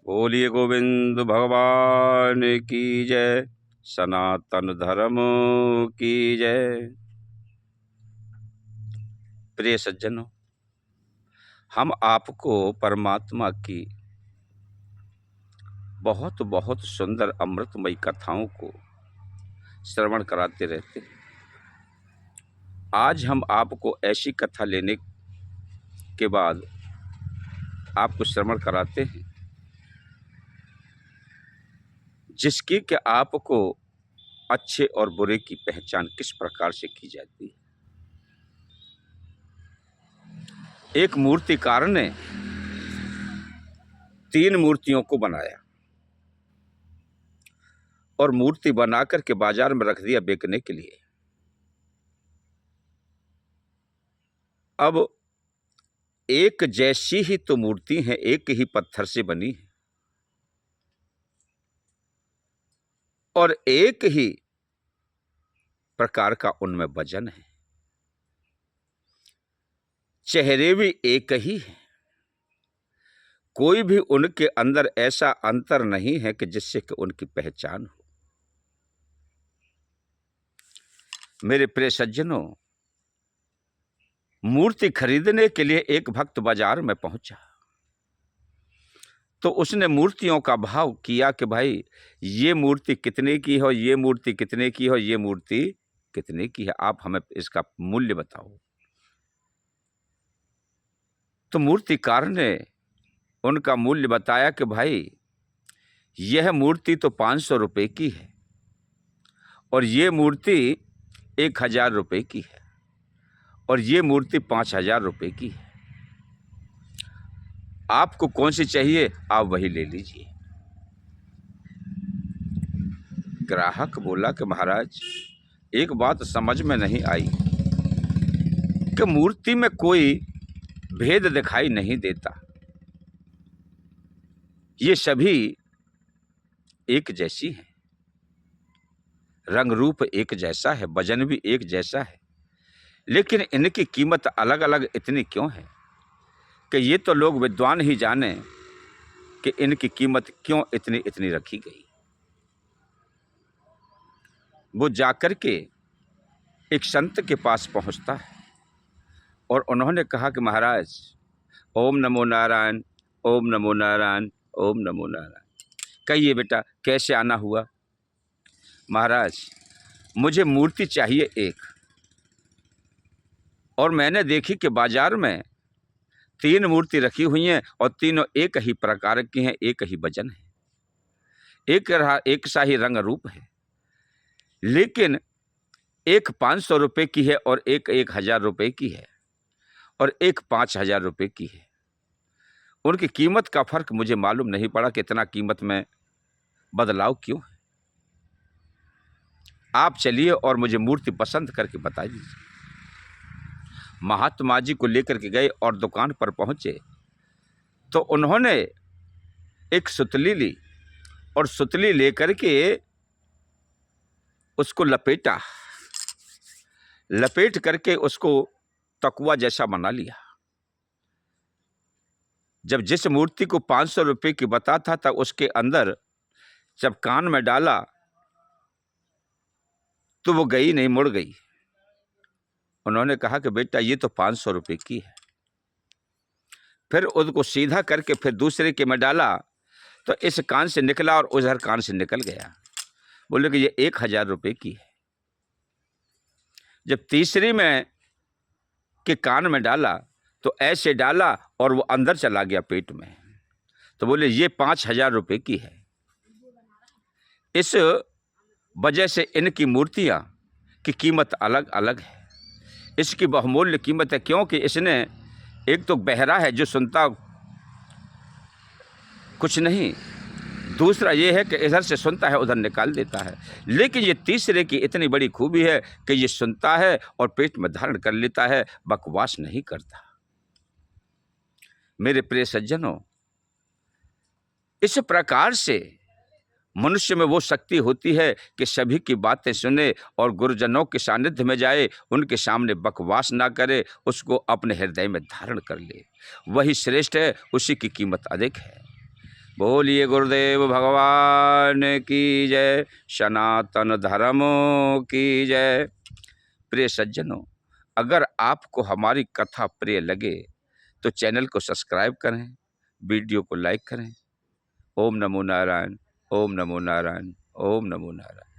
बोलिए गोविंद भगवान की जय, सनातन धर्म की जय। प्रिय सज्जनों, हम आपको परमात्मा की बहुत बहुत सुंदर अमृतमयी कथाओं को श्रवण कराते रहते हैं। आज हम आपको ऐसी कथा लेने के बाद आपको श्रवण कराते हैं जिसकी कि आपको अच्छे और बुरे की पहचान किस प्रकार से की जाती है। एक मूर्तिकार ने 3 मूर्तियों को बनाया और मूर्ति बनाकर के बाजार में रख दिया बेचने के लिए। अब एक जैसी ही तो मूर्ति है, एक ही पत्थर से बनी है और एक ही प्रकार का उनमें वजन है, चेहरे भी एक ही है, कोई भी उनके अंदर ऐसा अंतर नहीं है कि जिससे कि उनकी पहचान हो। मेरे प्रिय सज्जनों, मूर्ति खरीदने के लिए एक भक्त बाजार में पहुंचा तो उसने मूर्तियों का भाव किया कि भाई ये मूर्ति कितने की हो, ये मूर्ति कितने की हो, ये मूर्ति कितने की है, आप हमें इसका मूल्य बताओ। तो मूर्तिकार ने उनका मूल्य बताया कि भाई यह मूर्ति तो 500 रुपये की है और ये मूर्ति 1000 रुपये की है और ये मूर्ति 5000 रुपये की है, आपको कौन सी चाहिए, आप वही ले लीजिए। ग्राहक बोला कि महाराज एक बात समझ में नहीं आई कि मूर्ति में कोई भेद दिखाई नहीं देता, ये सभी एक जैसी हैं, रंग रूप एक जैसा है, वजन भी एक जैसा है, लेकिन इनकी कीमत अलग अलग इतनी क्यों है कि ये तो लोग विद्वान ही जाने कि इनकी कीमत क्यों इतनी इतनी रखी गई। वो जाकर के एक संत के पास पहुंचता है और उन्होंने कहा कि महाराज ओम नमो नारायण, ओम नमो नारायण, ओम नमो नारायण। कहिए बेटा कैसे आना हुआ। महाराज मुझे मूर्ति चाहिए एक, और मैंने देखी कि बाजार में 3 मूर्ति रखी हुई हैं और तीनों एक ही प्रकार की हैं, एक ही वजन है, एक सा ही रंग रूप है, लेकिन एक 500 रुपये की है और एक 1000 रुपये की है और एक 5000 रुपये की है। उनकी कीमत का फर्क मुझे मालूम नहीं पड़ा कि इतना कीमत में बदलाव क्यों है। आप चलिए और मुझे मूर्ति पसंद करके बता दीजिए। महात्मा जी को लेकर के गए और दुकान पर पहुंचे तो उन्होंने एक सुतली ली और सुतली लेकर के उसको लपेट करके उसको तकुआ जैसा बना लिया। जब जिस मूर्ति को 500 रुपये की बता था तब उसके अंदर जब कान में डाला तो वो गई नहीं, मुड़ गई। उन्होंने कहा कि बेटा ये तो 500 रुपये की है। फिर उसको सीधा करके फिर दूसरे के में डाला तो इस कान से निकला और उधर कान से निकल गया। बोले कि ये 1000 रुपये की है। जब तीसरी में के कान में डाला तो ऐसे डाला और वो अंदर चला गया पेट में, तो बोले ये 5000 रुपये की है। इस वजह से इनकी मूर्तियां की कीमत अलग अलग है। इसकी बहुमूल्य कीमत है क्योंकि इसने एक तो बहरा है जो सुनता कुछ नहीं, दूसरा ये है कि इधर से सुनता है उधर निकाल देता है, लेकिन ये तीसरे की इतनी बड़ी खूबी है कि ये सुनता है और पेट में धारण कर लेता है, बकवास नहीं करता। मेरे प्रिय सज्जनों, इस प्रकार से मनुष्य में वो शक्ति होती है कि सभी की बातें सुने और गुरुजनों के सानिध्य में जाए, उनके सामने बकवास ना करे, उसको अपने हृदय में धारण कर ले। वही श्रेष्ठ है, उसी की कीमत अधिक है। बोलिए गुरुदेव भगवान की जय, सनातन धर्म की जय। प्रिय सज्जनों, अगर आपको हमारी कथा प्रिय लगे तो चैनल को सब्सक्राइब करें, वीडियो को लाइक करें। ओम नमो नारायण, ओम नमो नारायण, ओम नमो नारायण।